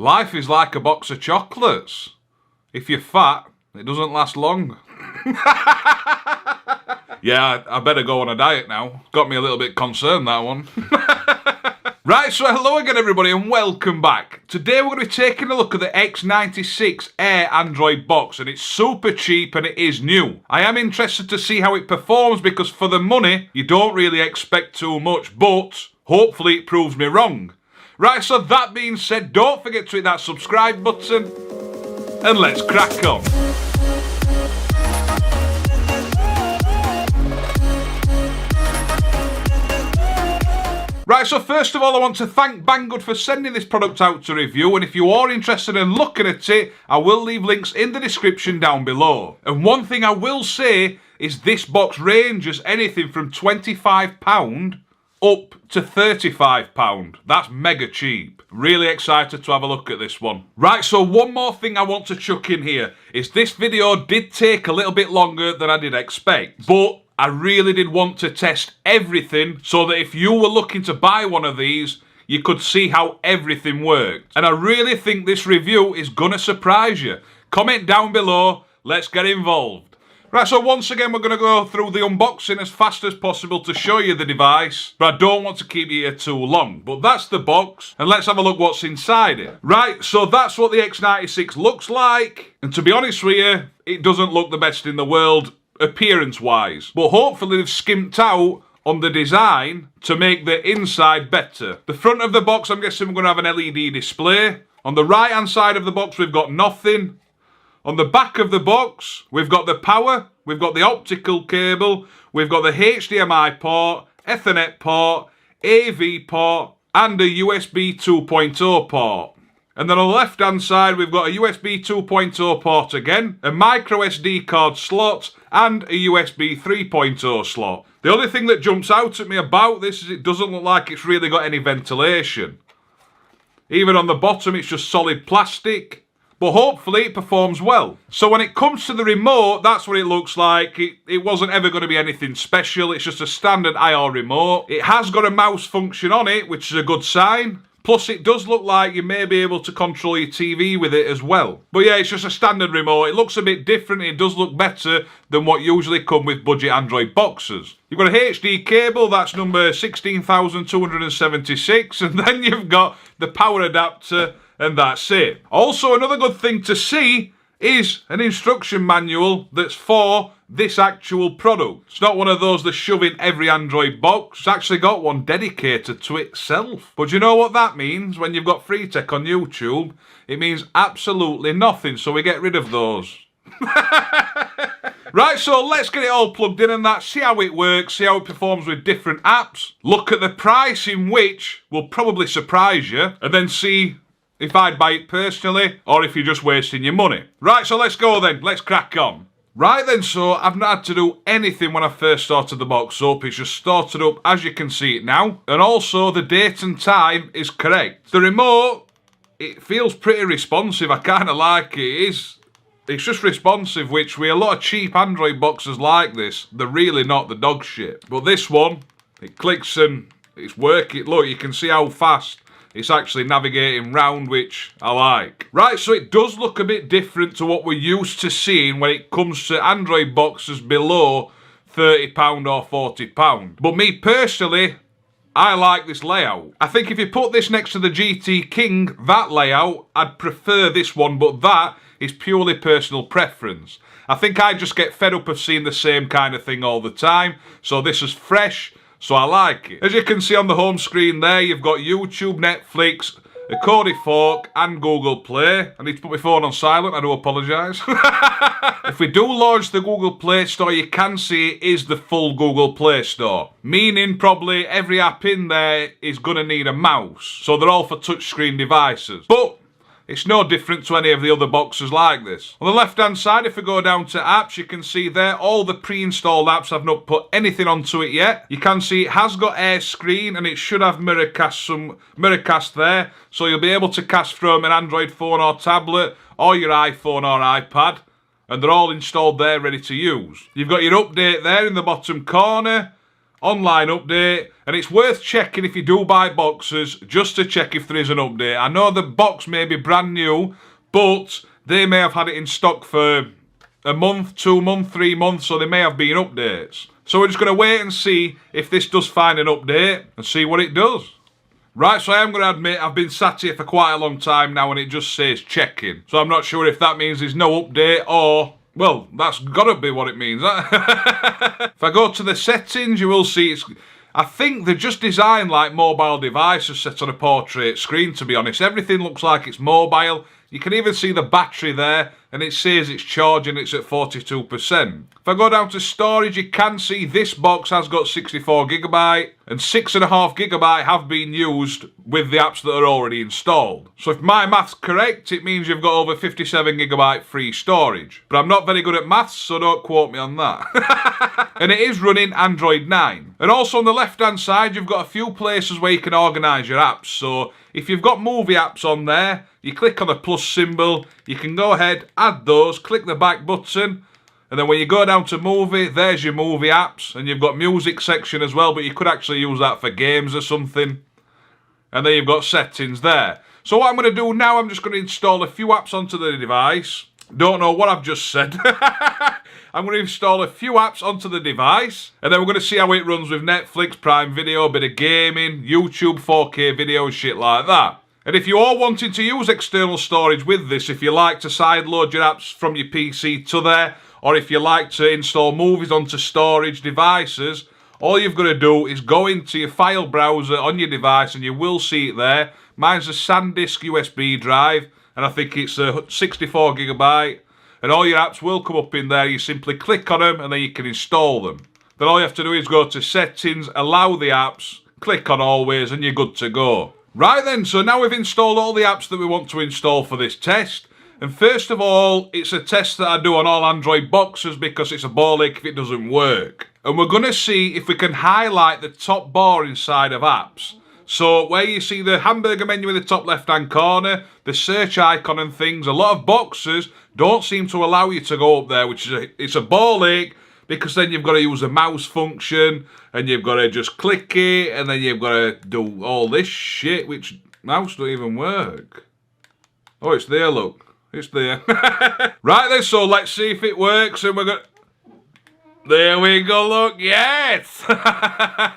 Life is like a box of chocolates. If you're fat, it doesn't last long. Yeah, I better go on a diet now. Got me a little bit concerned, that one. Right, so hello again everybody and welcome back. Today we're going to be taking a look at the X96 Air Android box, and it's super cheap and it is new. I am interested to see how it performs because for the money you don't really expect too much, but hopefully it proves me wrong. Right, so that being said, don't forget to hit that subscribe button and let's crack on. Right, so first of all, I want to thank Banggood for sending this product out to review, and if you are interested in looking at it, I will leave links in the description down below. And one thing I will say is this box ranges anything from £25 up to £35. That's mega cheap. Really excited to have a look at this one. Right, so one more thing I want to chuck in here is this video did take a little bit longer than I did expect, but I really did want to test everything so that if you were looking to buy one of these, you could see how everything worked. And I really think this review is gonna surprise you. Comment down below, let's get involved. Right, so once again we're gonna go through the unboxing as fast as possible to show you the device, but I don't want to keep you here too long. But that's the box, and let's have a look what's inside it. Right, so that's what the X96 looks like, and to be honest with you, it doesn't look the best in the world appearance-wise, but hopefully they've skimped out on the design to make the inside better. The front of the box, I'm guessing we're going to have an LED display. On the right-hand side of the box, we've got nothing. On the back of the box, we've got the power, we've got the optical cable, we've got the HDMI port, Ethernet port, AV port, and a USB 2.0 port. And then on the left-hand side, we've got a USB 2.0 port again, a micro SD card slot, and a USB 3.0 slot. The only thing that jumps out at me about this is it doesn't look like it's really got any ventilation. Even on the bottom, it's just solid plastic, but hopefully it performs well. So when it comes to the remote, that's what it looks like. It wasn't ever going to be anything special. It's just a standard IR remote. It has got a mouse function on it, which is a good sign. Plus, it does look like you may be able to control your TV with it as well. But yeah, it's just a standard remote. It looks a bit different. It does look better than what usually come with budget Android boxes. You've got a HD cable, that's number 16276. And then you've got the power adapter, and that's it. Also, another good thing to see is an instruction manual that's for this actual product. It's not one of those that shove in every Android box. It's actually got one dedicated to itself. But you know what that means when you've got free tech on YouTube? It means absolutely nothing, so we get rid of those. Right, so let's get it all plugged in and that, see how it works, see how it performs with different apps, look at the price in which will probably surprise you, and then see if I'd buy it personally or if you're just wasting your money. Right, so let's go then, let's crack on. Right then, so I've not had to do anything when I first started the box up. It's just started up as you can see it now. And also the date and time is correct. The remote, it feels pretty responsive. I kind of like it. It's just responsive, which with a lot of cheap Android boxes like this, they're really not the dog shit. But this one, it clicks and it's working. Look, you can see how fast it's actually navigating round, which I like. Right, so it does look a bit different to what we're used to seeing when it comes to Android boxes below £30 or £40. But me personally, I like this layout. I think if you put this next to the GT King, that layout, I'd prefer this one, but that is purely personal preference. I think I just get fed up of seeing the same kind of thing all the time, so this is fresh. So I like it. As you can see on the home screen there, you've got YouTube, Netflix, a Cody Fork, and Google Play. I need to put my phone on silent, I do apologise. If we do launch the Google Play Store, you can see it is the full Google Play Store. Meaning probably every app in there is going to need a mouse. So they're all for touchscreen devices. But it's no different to any of the other boxes like this. On the left-hand side, if we go down to apps, you can see there all the pre-installed apps. I've not put anything onto it yet. You can see it has got Air Screen, and it should have Miracast there. So you'll be able to cast from an Android phone or tablet, or your iPhone or iPad. And they're all installed there, ready to use. You've got your update there in the bottom corner. online update, and it's worth checking if you do buy boxes, just to check if there is an update. I know the box may be brand new, but they may have had it in stock for a month, 2 months, 3 months, so there may have been updates. So we're just going to wait and see if this does find an update and see what it does. Right, so I am going to admit I've been sat here for quite a long time now and it just says checking. So I'm not sure if that means there's no update or, well, that's got to be what it means. If I go to the settings, you will see I think they're just designed like mobile devices set on a portrait screen, to be honest. Everything looks like it's mobile. You can even see the battery there, and it says it's charging, it's at 42%. If I go down to storage, you can see this box has got 64GB, and 6.5GB have been used with the apps that are already installed. So if my math's correct, it means you've got over 57GB free storage. But I'm not very good at maths, so don't quote me on that. And it is running Android 9. And also on the left-hand side, you've got a few places where you can organise your apps. So if you've got movie apps on there, you click on the plus symbol, you can go ahead, add those, click the back button, and then when you go down to movie, there's your movie apps, and you've got music section as well, but you could actually use that for games or something. And then you've got settings there. So what I'm going to do now, I'm just going to install a few apps onto the device. Don't know what I've just said. I'm going to install a few apps onto the device, and then we're going to see how it runs with Netflix, Prime Video, a bit of gaming, YouTube, 4K videos, shit like that. And if you are wanting to use external storage with this, if you like to sideload your apps from your PC to there, or if you like to install movies onto storage devices, all you've got to do is go into your file browser on your device and you will see it there. Mine's a SanDisk USB drive, and I think it's a 64GB. And all your apps will come up in there. You simply click on them and then you can install them. Then all you have to do is go to settings, allow the apps, click on always, and you're good to go. Right then, so now we've installed all the apps that we want to install for this test. And first of all, it's a test that I do on all Android boxes because it's a ball ache if it doesn't work. And we're going to see if we can highlight the top bar inside of apps. So where you see the hamburger menu in the top left-hand corner, the search icon and things, a lot of boxes don't seem to allow you to go up there, which is it's a ball ache, because then you've got to use the mouse function, and you've got to just click it, and then you've got to do all this shit, which mouse don't even work. Oh, it's there, look. It's there. Right then, so let's see if it works, and we're going to... There we go, look, yes! A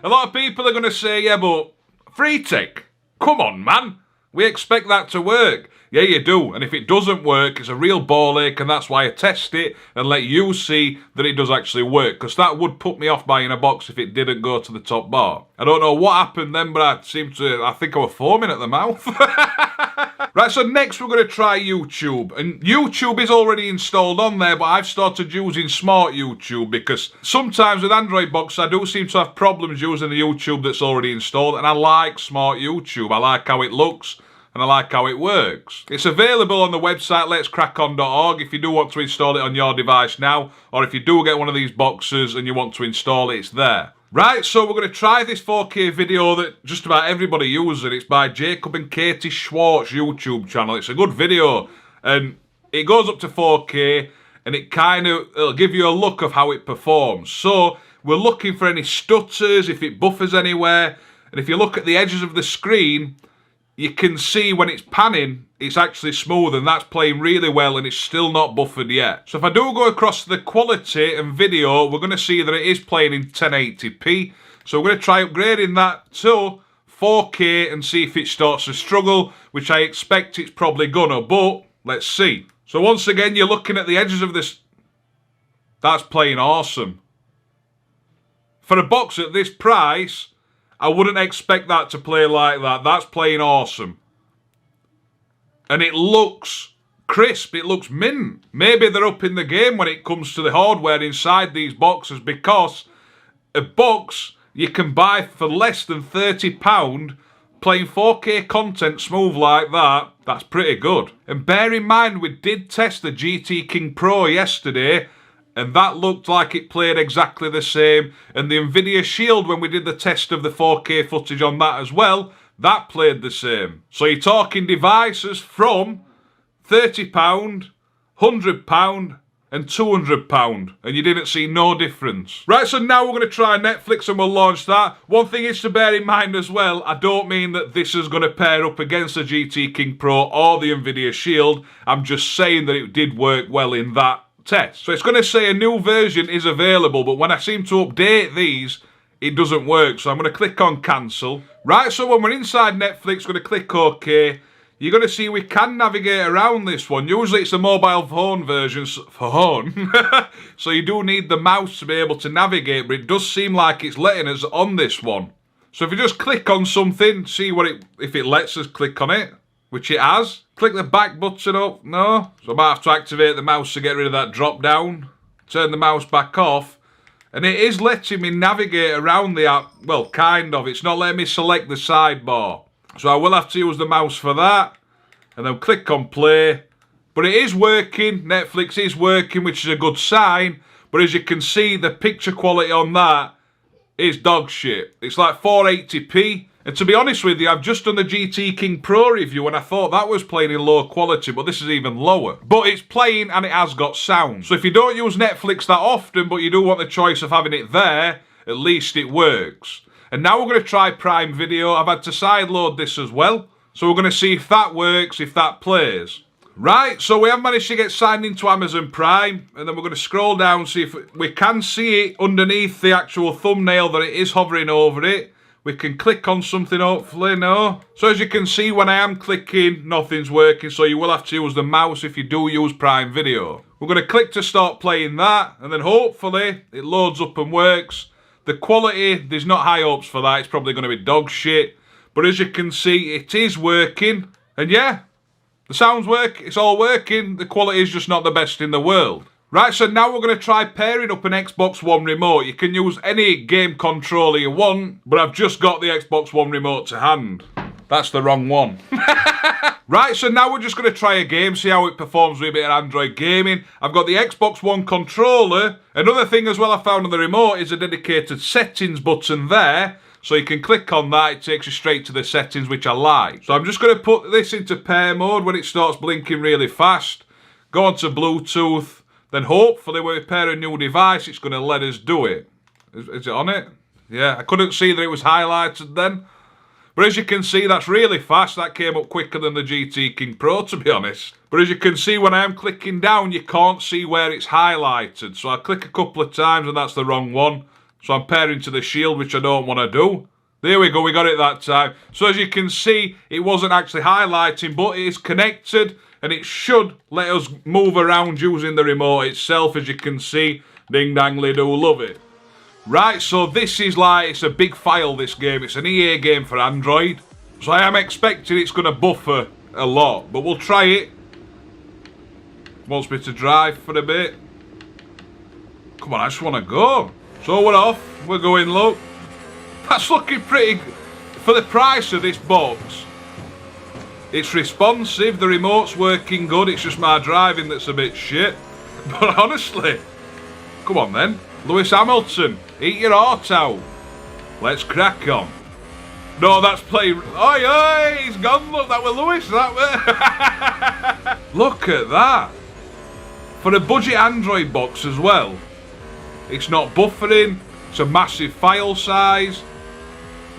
lot of people are going to say, yeah, but free tick? Come on, man. We expect that to work. Yeah, you do. And if it doesn't work, it's a real ball ache, and that's why I test it and let you see that it does actually work, because that would put me off buying a box if it didn't go to the top bar. I don't know what happened then, but I think I was foaming at the mouth. Right, so next we're going to try YouTube. And YouTube is already installed on there, but I've started using Smart YouTube because sometimes with Android box I do seem to have problems using the YouTube that's already installed, and I like Smart YouTube. I like how it looks and I like how it works. It's available on the website letscrackon.org if you do want to install it on your device now, or if you do get one of these boxes and you want to install it, it's there. Right, so we're going to try this 4K video that just about everybody uses. It's by Jacob and Katie Schwartz YouTube channel. It's a good video, and it goes up to 4K, and it'll give you a look of how it performs. So we're looking for any stutters, if it buffers anywhere, and if you look at the edges of the screen, you can see when it's panning, it's actually smooth, and that's playing really well, and it's still not buffered yet. So if I do go across the quality and video, we're going to see that it is playing in 1080p. So we're going to try upgrading that to 4K and see if it starts to struggle, which I expect it's probably gonna, but let's see. So once again, you're looking at the edges of this. That's playing awesome. For a box at this price, I wouldn't expect that to play like that. That's playing awesome. And it looks crisp. It looks mint. Maybe they're up in the game when it comes to the hardware inside these boxes, because a box you can buy for less than £30 playing 4K content smooth like that, that's pretty good. And bear in mind, we did test the GT King Pro yesterday, and that looked like it played exactly the same. And the Nvidia Shield, when we did the test of the 4K footage on that as well, that played the same. So you're talking devices from £30, £100 and £200, and you didn't see no difference. Right, so now we're going to try Netflix and we'll launch that. One thing is to bear in mind as well, I don't mean that this is going to pair up against the GT King Pro or the Nvidia Shield. I'm just saying that it did work well in that test. So it's going to say a new version is available, but when I seem to update these, it doesn't work. So I'm going to click on cancel. Right, so when we're inside Netflix, going to click OK. You're going to see we can navigate around this one. Usually it's a mobile phone version, so you do need the mouse to be able to navigate, but it does seem like it's letting us on this one. So if you just click on something, see if it lets us click on it, which it has. Click the back button up, no. So I might have to activate the mouse to get rid of that drop down. Turn the mouse back off. And it is letting me navigate around the app, well, kind of. It's not letting me select the sidebar. So I will have to use the mouse for that. And then click on play. But it is working. Netflix is working, which is a good sign. But as you can see, the picture quality on that is dog shit. It's like 480p. And to be honest with you, I've just done the GT King Pro review and I thought that was playing in low quality, but this is even lower. But it's playing and it has got sound. So if you don't use Netflix that often, but you do want the choice of having it there, at least it works. And now we're going to try Prime Video. I've had to sideload this as well. So we're going to see if that works, if that plays. Right, so we have managed to get signed into Amazon Prime. And then we're going to scroll down, see if we can see it underneath the actual thumbnail that it is hovering over it. We can click on something, hopefully, no. So as you can see, when I am clicking, nothing's working. So you will have to use the mouse if you do use Prime Video. We're going to click to start playing that. And then hopefully it loads up and works. The quality, there's not high hopes for that. It's probably going to be dog shit. But as you can see, it is working. And yeah, the sounds work. It's all working. The quality is just not the best in the world. Right, so now we're going to try pairing up an Xbox One remote. You can use any game controller you want, but I've just got the Xbox One remote to hand. That's the wrong one. Right, so now we're just going to try a game, see how it performs with a bit of Android gaming. I've got the Xbox One controller. Another thing as well I found on the remote is a dedicated settings button there. So you can click on that, it takes you straight to the settings, which I like. So I'm just going to put this into pair mode when it starts blinking really fast. Go on to Bluetooth. Then hopefully when we pair a new device, it's going to let us do it. Is it on it? Yeah, I couldn't see that it was highlighted then. But as you can see, that's really fast. That came up quicker than the GT King Pro, to be honest. But as you can see, when I am clicking down, you can't see where it's highlighted. So I click a couple of times and that's the wrong one. So I'm pairing to the Shield, which I don't want to do. There we go, we got it that time. So as you can see, it wasn't actually highlighting, but it is connected. And it should let us move around using the remote itself, as you can see. Ding dangly do, love it. Right, so this is like, it's a big file, this game. It's an EA game for Android. So I am expecting it's going to buffer a lot. But we'll try it. Wants me to drive for a bit. Come on, I just want to go. So we're off. We're going, look. That's looking pretty good. For the price of this box. It's responsive, the remote's working good, it's just my driving that's a bit shit. But honestly, come on then. Lewis Hamilton, eat your heart out. Let's crack on. No, that's play. Oi, he's gone, look, that was Lewis, that was. Look at that. For a budget Android box as well. It's not buffering, it's a massive file size.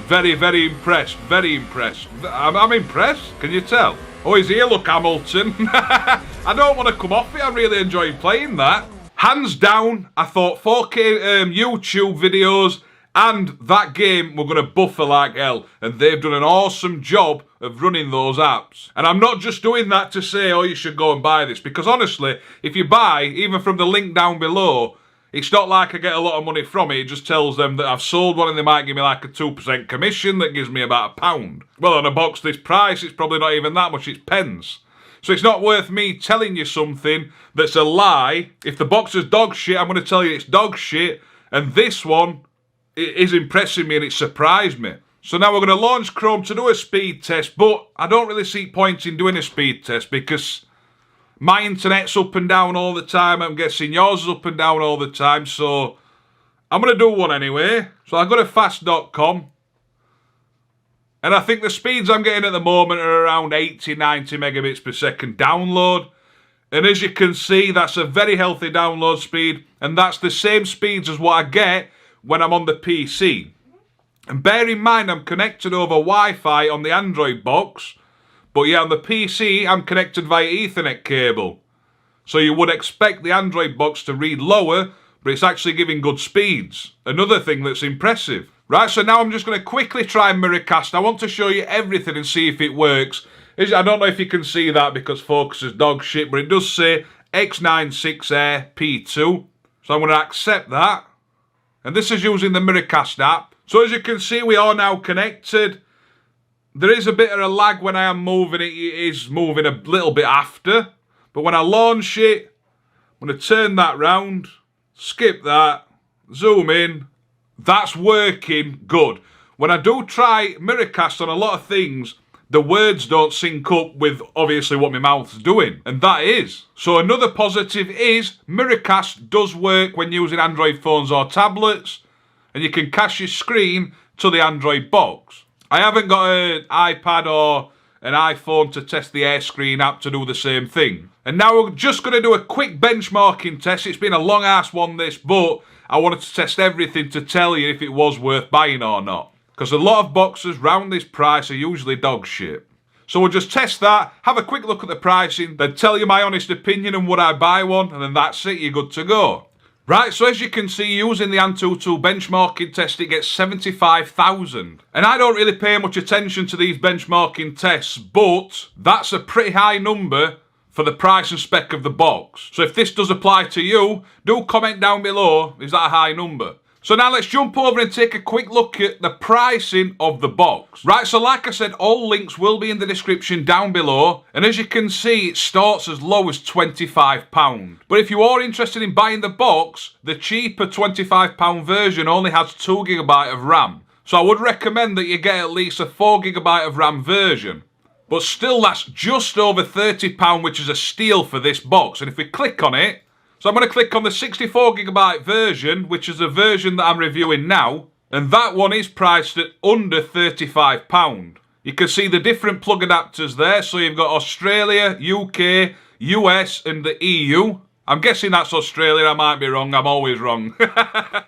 Very, very impressed. Very impressed. I'm impressed. Can you tell? Oh, he's here. Look, Hamilton. I don't want to come off it. I really enjoyed playing that. Hands down, I thought 4K YouTube videos and that game were going to buffer like hell. And they've done an awesome job of running those apps. And I'm not just doing that to say, oh, you should go and buy this. Because honestly, if you buy, even from the link down below, it's not like I get a lot of money from it. It just tells them that I've sold one and they might give me like a 2% commission that gives me about £1. Well, on a box this price, it's probably not even that much. It's pence. So it's not worth me telling you something that's a lie. If the box is dog shit, I'm going to tell you it's dog shit. And this one is impressing me and it surprised me. So now we're going to launch Chrome to do a speed test. But I don't really see point in doing a speed test because my internet's up and down all the time. I'm guessing yours is up and down all the time. So I'm going to do one anyway. So I go to fast.com. And I think the speeds I'm getting at the moment are around 80, 90 megabits per second download. And as you can see, that's a very healthy download speed, and that's the same speeds as what I get when I'm on the PC. And bear in mind, I'm connected over Wi-Fi on the Android box, but yeah, on the PC, I'm connected via Ethernet cable. So you would expect the Android box to read lower, but it's actually giving good speeds. Another thing that's impressive. Right, so now I'm just going to quickly try Miracast. I want to show you everything and see if it works. I don't know if you can see that because focus is dog shit, but it does say X96 Air P2. So I'm going to accept that. And this is using the Miracast app. So as you can see, we are now connected. There is a bit of a lag when I am moving it. It is moving a little bit after. But when I launch it, I'm going to turn that round, skip that, zoom in. That's working good. When I do try Miracast on a lot of things, the words don't sync up with obviously what my mouth's doing. And that is. So another positive is Miracast does work when using Android phones or tablets. And you can cache your screen to the Android box. I haven't got an iPad or an iPhone to test the AirScreen app to do the same thing. And now we're just going to do a quick benchmarking test. It's been a long ass one this, but I wanted to test everything to tell you if it was worth buying or not. Because a lot of boxes round this price are usually dog shit. So we'll just test that, have a quick look at the pricing, then tell you my honest opinion and would I buy one, and then that's it, you're good to go. Right, so as you can see, using the Antutu benchmarking test, it gets 75,000. And I don't really pay much attention to these benchmarking tests, but that's a pretty high number for the price and spec of the box. So if this does apply to you, do comment down below, is that a high number? So now let's jump over and take a quick look at the pricing of the box. Right, so like I said, all links will be in the description down below. And as you can see, it starts as low as £25. But if you are interested in buying the box, the cheaper £25 version only has 2GB of RAM. So I would recommend that you get at least a 4GB of RAM version. But still, that's just over £30, which is a steal for this box. And if we click on it, so I'm going to click on the 64GB version, which is the version that I'm reviewing now. And that one is priced at under £35. You can see the different plug adapters there. So you've got Australia, UK, US and the EU. I'm guessing that's Australia, I might be wrong, I'm always wrong.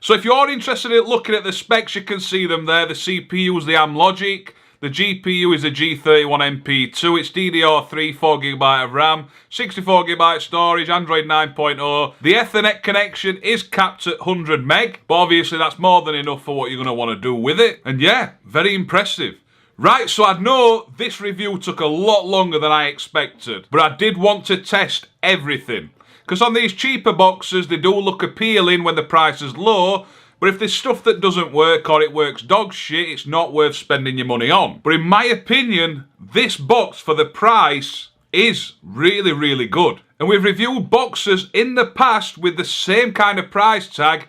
So if you're interested in looking at the specs, you can see them there. The CPU is the Amlogic. The GPU is a G31MP2, it's DDR3, 4GB of RAM, 64GB storage, Android 9.0. The Ethernet connection is capped at 100 meg, but obviously that's more than enough for what you're going to want to do with it. And yeah, very impressive. Right, so I know this review took a lot longer than I expected, but I did want to test everything. Because on these cheaper boxes, they do look appealing when the price is low, but if there's stuff that doesn't work or it works dog shit, it's not worth spending your money on. But in my opinion, this box for the price is really, really good. And we've reviewed boxes in the past with the same kind of price tag,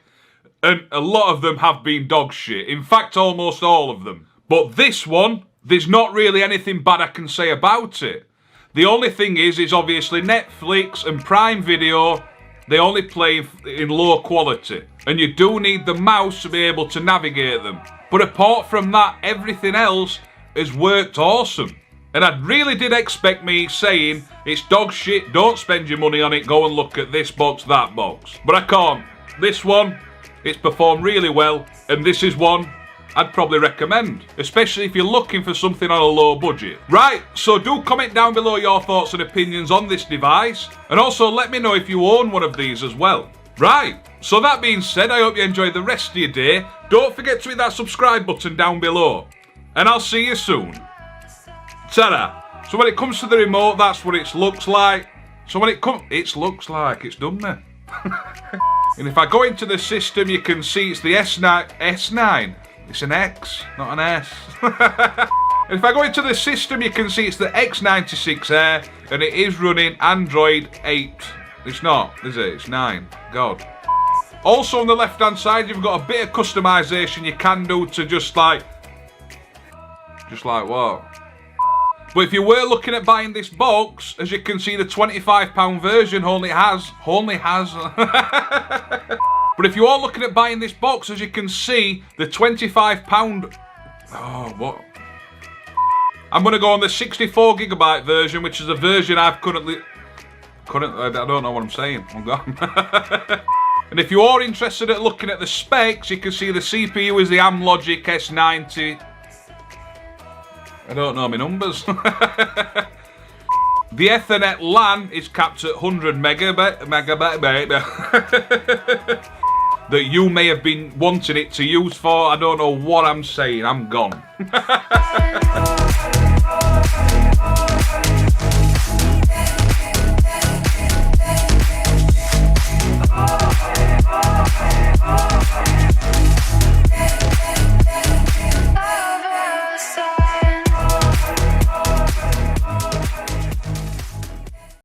and a lot of them have been dog shit. In fact, almost all of them. But this one, there's not really anything bad I can say about it. The only thing is obviously Netflix and Prime Video, they only play in low quality. And you do need the mouse to be able to navigate them. But apart from that, everything else has worked awesome. And I really did expect me saying, it's dog shit, don't spend your money on it, go and look at this box, that box. But I can't. This one, it's performed really well. And this is one I'd probably recommend, especially if you're looking for something on a low budget. Right, so do comment down below your thoughts and opinions on this device. And also let me know if you own one of these as well. Right, so that being said, I hope you enjoy the rest of your day. Don't forget to hit that subscribe button down below. And I'll see you soon. Ta-da! So when it comes to the remote, that's what it looks like. So when it comes, it looks like it's done there. And if I go into the system, you can see it's the S9. It's an X, not an S. And if I go into the system, you can see it's the X96 Air, and it is running Android 8. It's not, is it? It's 9. God. Also on the left hand side, you've got a bit of customization you can do to just like what? But if you were looking at buying this box, as you can see, the £25 version only has. But if you are looking at buying this box, as you can see, the £25. Oh, what? I'm going to go on the 64GB version, which is the version I've currently. I don't know what I'm saying. I'm gone. And if you are interested at looking at the specs, you can see the CPU is the Amlogic S90. I don't know my numbers. The Ethernet LAN is capped at 100 megabit. That you may have been wanting it to use for. I don't know what I'm saying. I'm gone.